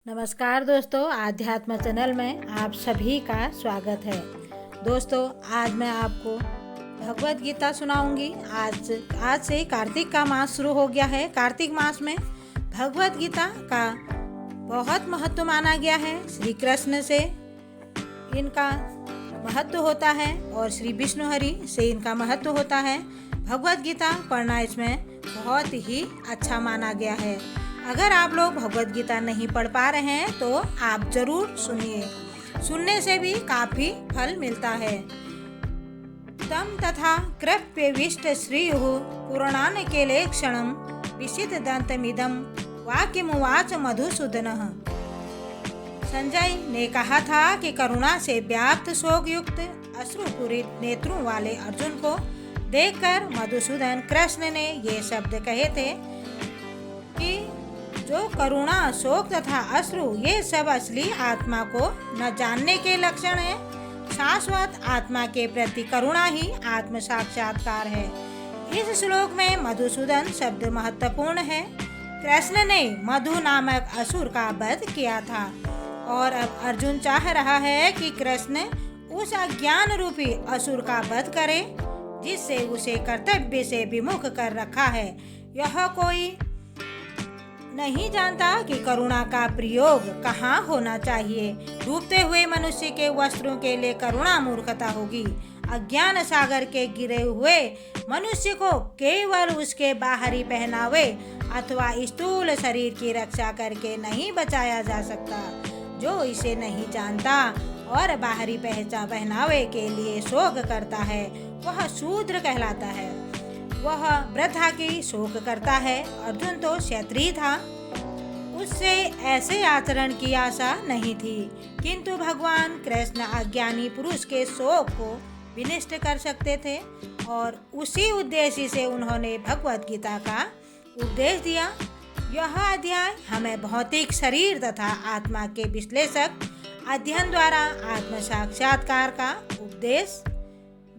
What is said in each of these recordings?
नमस्कार दोस्तों, आध्यात्म चैनल में आप सभी का स्वागत है। दोस्तों, आज मैं आपको भगवत गीता सुनाऊंगी। आज से कार्तिक का मास शुरू हो गया है। कार्तिक मास में भगवत गीता का बहुत महत्व माना गया है। श्री कृष्ण से इनका महत्व होता है और श्री विष्णु हरि से इनका महत्व होता है। भगवत गीता पढ़ना इसमें बहुत ही अच्छा माना गया है। अगर आप लोग भगवत गीता नहीं पढ़ पा रहे हैं तो आप जरूर सुनिए। सुनने से भी काफी फल मिलता है। तम तथा कृप्यविष्ट श्रीयुः पुराणान केले क्षणम विशित दंतमिदम वाक्यमुवाच मधुसूदनः। संजय ने कहा था कि करुणा से व्याप्त शोक युक्त अश्रुपूरित नेत्रों वाले अर्जुन को देखकर मधुसूदन कृष्ण ने ये शब्द कहे थे कि जो करुणा, शोक तथा अश्रु ये सब असली आत्मा को न जानने के लक्षण है। शाश्वत आत्मा के प्रति करुणा ही आत्म साक्षात्कार है। इस श्लोक में मधुसूदन शब्द महत्वपूर्ण है। कृष्ण ने मधु नामक असुर का वध किया था और अब अर्जुन चाह रहा है कि कृष्ण उस अज्ञान रूपी असुर का वध करे जिससे उसे कर्तव्य से विमुख कर रखा है। यह कोई नहीं जानता कि करुणा का प्रयोग कहाँ होना चाहिए। डूबते हुए मनुष्य के वस्त्रों के लिए करुणा मूर्खता होगी। अज्ञान सागर के गिरे हुए मनुष्य को केवल उसके बाहरी पहनावे अथवा स्थूल शरीर की रक्षा करके नहीं बचाया जा सकता। जो इसे नहीं जानता और बाहरी पहनावे के लिए शोक करता है वह शूद्र कहलाता है। वह वृथा की शोक करता है। अर्जुन तो क्षत्रिय था, उससे ऐसे आचरण की आशा नहीं थी, किंतु भगवान कृष्ण अज्ञानी पुरुष के शोक को विनष्ट कर सकते थे और उसी उद्देश्य से उन्होंने भगवत गीता का उपदेश दिया। यह अध्याय हमें भौतिक शरीर तथा आत्मा के विश्लेषक अध्ययन द्वारा आत्म साक्षात्कार का उपदेश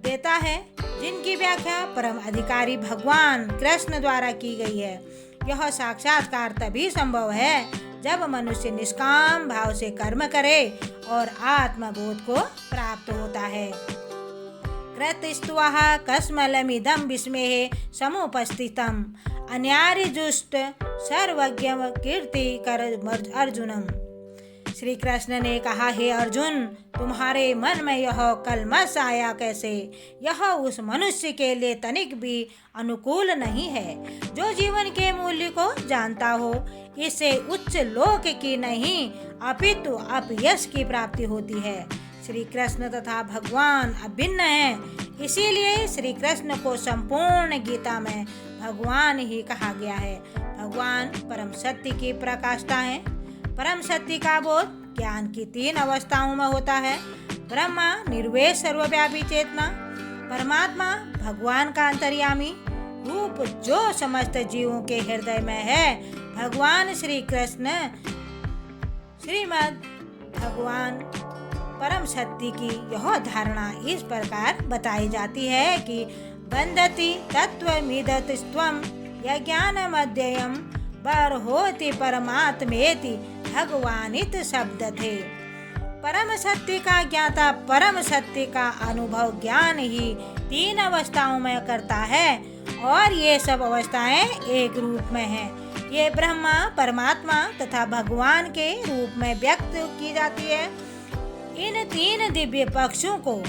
देता है, जिनकी व्याख्या परम अधिकारी भगवान कृष्ण द्वारा की गई है। यह साक्षात्कार तभी संभव है जब मनुष्य निष्काम भाव से कर्म करे और आत्मबोध को प्राप्त होता है। कृतस्त्वः कस्मलमिदं विस्मये समुपस्थितम् अन्यार्जुष्ट सर्वज्ञं कीर्तिकर अर्जुनम्। श्री कृष्ण ने कहा, हे अर्जुन, तुम्हारे मन में यह कलमश आया कैसे? यह उस मनुष्य के लिए तनिक भी अनुकूल नहीं है जो जीवन के मूल्य को जानता हो। इससे उच्च लोक की नहीं अपितु अपयश की प्राप्ति होती है। श्री कृष्ण तथा भगवान अभिन्न हैं, इसीलिए श्री कृष्ण को संपूर्ण गीता में भगवान ही कहा गया है। भगवान परम सत्य की प्रकाष्ठा है। परम सत्य का बोध ज्ञान की 3 अवस्थाओं में होता है। ब्रह्मा निर्वेश सर्वव्यापी चेतना, परमात्मा भगवान का अंतर्यामी रूप जो समस्त जीवों के हृदय में है, भगवान श्री कृष्ण श्रीमद् भगवान परम सत्य की यह धारणा इस प्रकार बताई जाती है कि बंधति तत्त्वमिदस्त्वं यज्ञानमध्ययं बर्होति परमात्मेति भगवानित शब्द थे। परम सत्य का ज्ञाता परम सत्य का अनुभव ज्ञान ही 3 अवस्थाओं में करता है और ये सब अवस्थाएं एक रूप में हैं। ये ब्रह्मा, परमात्मा तथा भगवान के रूप में व्यक्त की जाती है। इन 3 दिव्य पक्षों को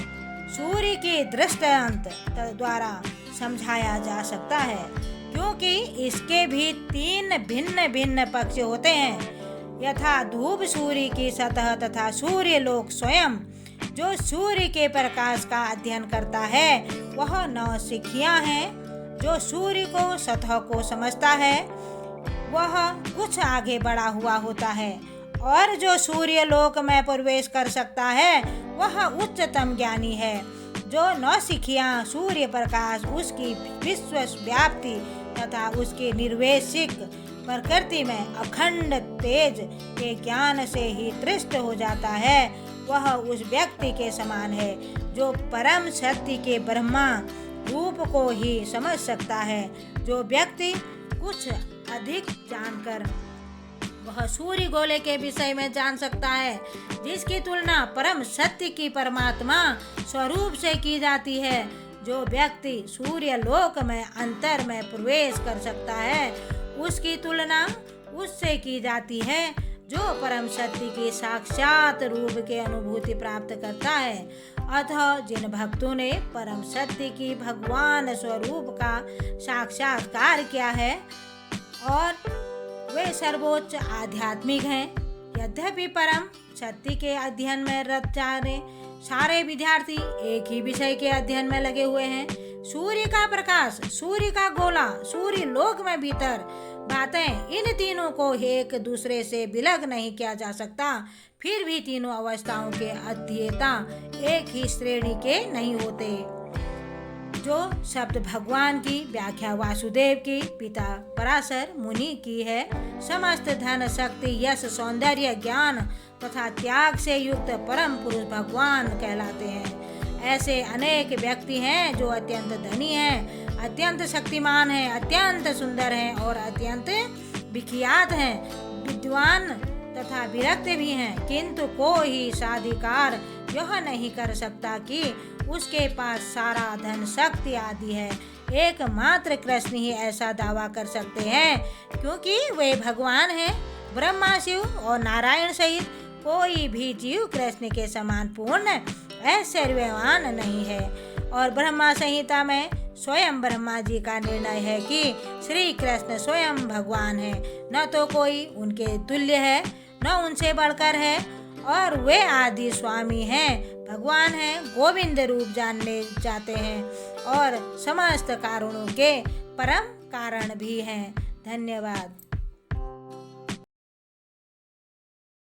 सूर्य के दृष्टांत द्वारा समझाया जा सकता है, क्योंकि इसके भी 3 भिन्न भिन्न पक्ष होते हैं, यथा धूप सूर्य की सतह तथा सूर्य लोक स्वयं। जो सूर्य के प्रकाश का अध्ययन करता है वह नौसिखियां हैं। जो सूर्य को सतह को समझता है वह कुछ आगे बढ़ा हुआ होता है और जो सूर्य लोक में प्रवेश कर सकता है वह उच्चतम ज्ञानी है। जो नौसिखियां सूर्य प्रकाश, उसकी विश्व व्याप्ति तथा उसकी निर्वेशिक प्रकृति में अखंड तेज के ज्ञान से ही तृष्ट हो जाता है, वह उस व्यक्ति के समान है जो परम सत्य के ब्रह्मा रूप को ही समझ सकता है। जो व्यक्ति कुछ अधिक जानकर वह सूर्य गोले के विषय में जान सकता है, जिसकी तुलना परम सत्य की परमात्मा स्वरूप से की जाती है। जो व्यक्ति सूर्य लोक में अंतर में प्रवेश कर सकता है, उसकी तुलना उससे की जाती है जो परम सत्य की साक्षात रूप की अनुभूति प्राप्त करता है। अतः जिन भक्तों ने परम सत्य की भगवान स्वरूप का साक्षात्कार किया है और वे सर्वोच्च आध्यात्मिक हैं। यद्यपि परम सत्य के अध्ययन में रत सारे विद्यार्थी एक ही विषय के अध्ययन में लगे हुए हैं। सूर्य का प्रकाश, सूर्य का गोला, सूर्य लोक में भीतर बातें, इन तीनों को एक दूसरे से विलग नहीं किया जा सकता। फिर भी तीनों अवस्थाओं के अध्येता एक ही श्रेणी के नहीं होते। जो शब्द भगवान की व्याख्या वासुदेव की पिता पराशर मुनि की है, समस्त धन शक्ति यश सौंदर्य ज्ञान तथा त्याग से युक्त परम पुरुष भगवान कहलाते हैं। ऐसे अनेक व्यक्ति हैं जो अत्यंत धनी हैं, अत्यंत शक्तिमान हैं, अत्यंत सुंदर हैं और अत्यंत विख्यात हैं, विद्वान तथा विरक्त भी हैं, किंतु कोई साधिकार यह नहीं कर सकता कि उसके पास सारा धन शक्ति आदि है। एकमात्र कृष्ण ही ऐसा दावा कर सकते हैं, क्योंकि वे भगवान हैं। ब्रह्मा, शिव और नारायण सहित कोई भी जीव कृष्ण के समान पूर्ण ऐश्वर्यवान नहीं है। और ब्रह्मा संहिता में स्वयं ब्रह्मा जी का निर्णय है कि श्री कृष्ण स्वयं भगवान है, न तो कोई उनके तुल्य है न उनसे बढ़कर है, और वे आदि स्वामी हैं, भगवान हैं, गोविंद रूप जानने जाते हैं और समस्त कारणों के परम कारण भी हैं। धन्यवाद।